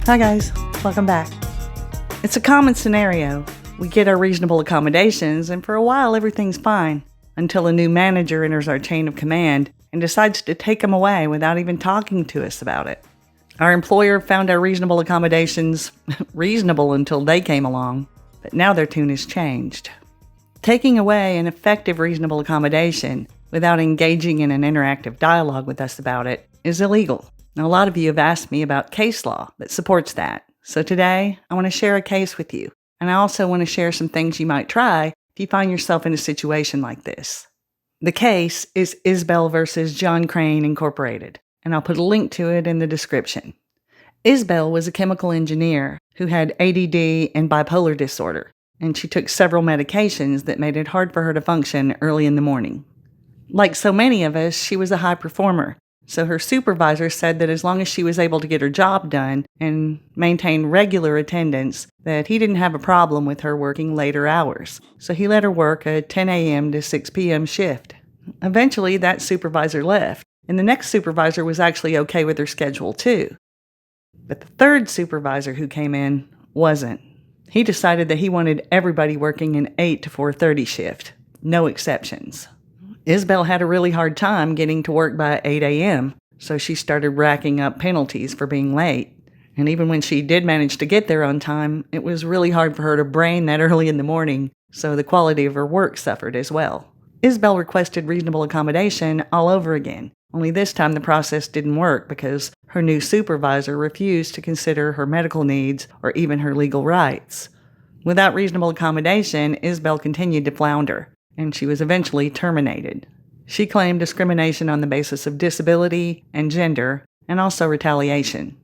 Hi guys, welcome back. It's a common scenario. We get our reasonable accommodations and for a while everything's fine until a new manager enters our chain of command and decides to take them away without even talking to us about it. Our employer found our reasonable accommodations reasonable until they came along, but now their tune has changed. Taking away an effective reasonable accommodation without engaging in an interactive dialogue with us about it is illegal. Now, a lot of you have asked me about case law that supports that. So today, I want to share a case with you. And I also want to share some things you might try if you find yourself in a situation like this. The case is ISBELL v. John Crane Incorporated, and I'll put a link to it in the description. ISBELL was a chemical engineer who had ADD and bipolar disorder, and she took several medications that made it hard for her to function early in the morning. Like so many of us, she was a high performer. So her supervisor said that as long as she was able to get her job done and maintain regular attendance, that he didn't have a problem with her working later hours. So he let her work a 10 a.m. to 6 p.m. shift. Eventually, that supervisor left, and the next supervisor was actually okay with her schedule too. But the third supervisor who came in wasn't. He decided that he wanted everybody working an 8 to 4:30 shift, no exceptions. ISBELL had a really hard time getting to work by 8 a.m., so she started racking up penalties for being late. And even when she did manage to get there on time, it was really hard for her to brain that early in the morning, so the quality of her work suffered as well. ISBELL requested reasonable accommodation all over again, only this time the process didn't work because her new supervisor refused to consider her medical needs or even her legal rights. Without reasonable accommodation, ISBELL continued to flounder, and she was eventually terminated. She claimed discrimination on the basis of disability and gender, and also retaliation.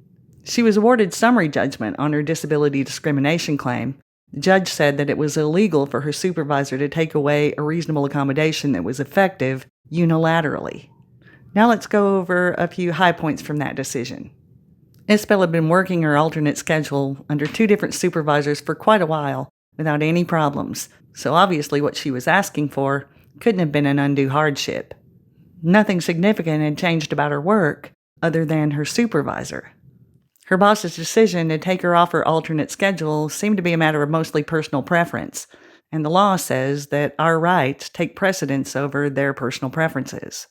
She was awarded summary judgment on her disability discrimination claim. The judge said that it was illegal for her supervisor to take away a reasonable accommodation that was effective unilaterally. Now let's go over a few high points from that decision. ISBELL had been working her alternate schedule under 2 different supervisors for quite a while without any problems. So obviously what she was asking for couldn't have been an undue hardship. Nothing significant had changed about her work other than her supervisor. Her boss's decision to take her off her alternate schedule seemed to be a matter of mostly personal preference, and the law says that our rights take precedence over their personal preferences.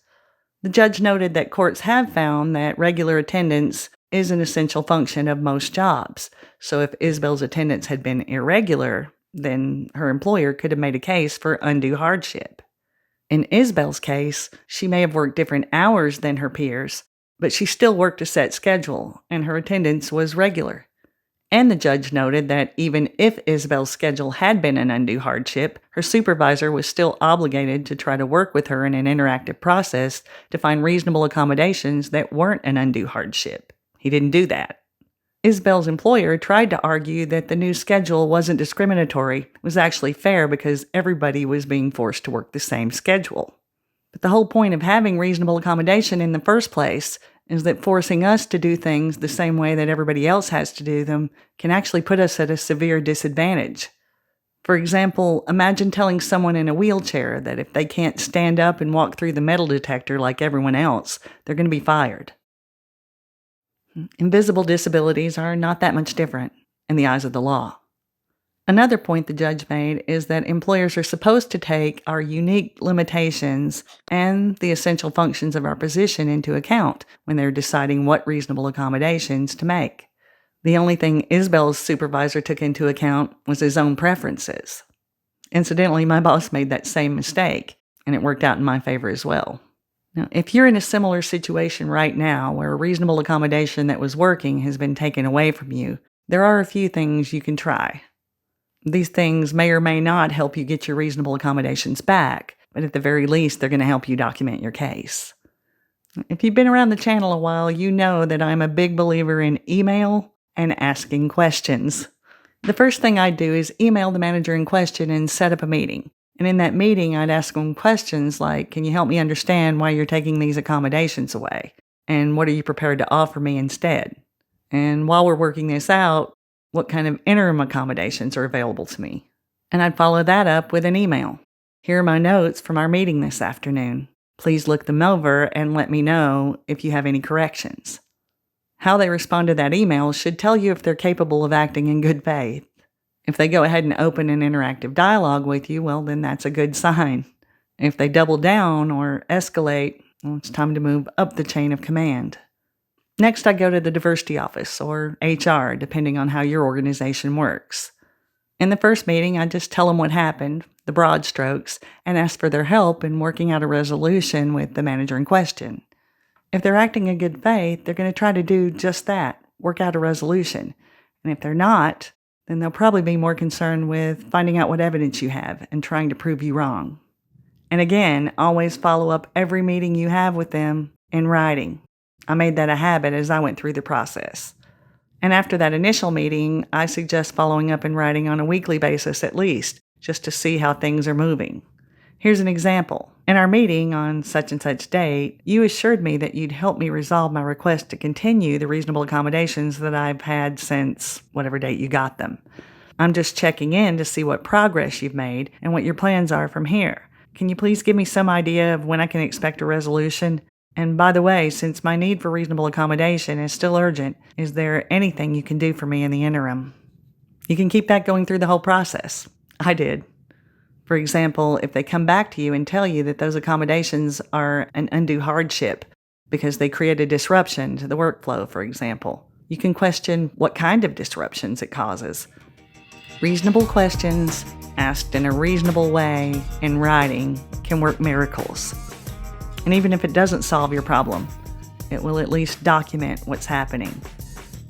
The judge noted that courts have found that regular attendance is an essential function of most jobs, so if ISBELL's attendance had been irregular, then her employer could have made a case for undue hardship. In ISBELL's case, she may have worked different hours than her peers, but she still worked a set schedule, and her attendance was regular. And the judge noted that even if ISBELL's schedule had been an undue hardship, her supervisor was still obligated to try to work with her in an interactive process to find reasonable accommodations that weren't an undue hardship. He didn't do that. ISBELL's employer tried to argue that the new schedule wasn't discriminatory, it was actually fair because everybody was being forced to work the same schedule. But the whole point of having reasonable accommodation in the first place is that forcing us to do things the same way that everybody else has to do them can actually put us at a severe disadvantage. For example, imagine telling someone in a wheelchair that if they can't stand up and walk through the metal detector like everyone else, they're going to be fired. Invisible disabilities are not that much different in the eyes of the law. Another point the judge made is that employers are supposed to take our unique limitations and the essential functions of our position into account when they're deciding what reasonable accommodations to make. The only thing ISBELL's supervisor took into account was his own preferences. Incidentally, my boss made that same mistake, and it worked out in my favor as well. Now, if you're in a similar situation right now where a reasonable accommodation that was working has been taken away from you, there are a few things you can try. These things may or may not help you get your reasonable accommodations back, but at the very least, they're going to help you document your case. If you've been around the channel a while, you know that I'm a big believer in email and asking questions. The first thing I'd do is email the manager in question and set up a meeting. And in that meeting, I'd ask them questions like, can you help me understand why you're taking these accommodations away? And what are you prepared to offer me instead? And while we're working this out, what kind of interim accommodations are available to me? And I'd follow that up with an email. Here are my notes from our meeting this afternoon. Please look them over and let me know if you have any corrections. How they respond to that email should tell you if they're capable of acting in good faith. If they go ahead and open an interactive dialogue with you, well, then that's a good sign. If they double down or escalate, well, it's time to move up the chain of command. Next, I go to the diversity office, or HR, depending on how your organization works. In the first meeting, I just tell them what happened, the broad strokes, and ask for their help in working out a resolution with the manager in question. If they're acting in good faith, they're going to try to do just that, work out a resolution. And if they're not, then they'll probably be more concerned with finding out what evidence you have and trying to prove you wrong. And again, always follow up every meeting you have with them in writing. I made that a habit as I went through the process. And after that initial meeting, I suggest following up in writing on a weekly basis at least, just to see how things are moving. Here's an example. In our meeting on such and such date, you assured me that you'd help me resolve my request to continue the reasonable accommodations that I've had since whatever date you got them. I'm just checking in to see what progress you've made and what your plans are from here. Can you please give me some idea of when I can expect a resolution? And by the way, since my need for reasonable accommodation is still urgent, is there anything you can do for me in the interim? You can keep that going through the whole process. I did. For example, if they come back to you and tell you that those accommodations are an undue hardship because they create a disruption to the workflow, for example, you can question what kind of disruptions it causes. Reasonable questions asked in a reasonable way in writing can work miracles. And even if it doesn't solve your problem, it will at least document what's happening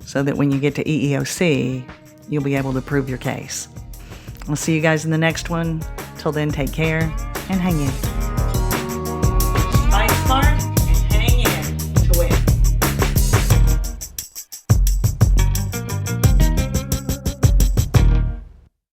so that when you get to EEOC, you'll be able to prove your case. I'll see you guys in the next one. Till then, take care and hang in.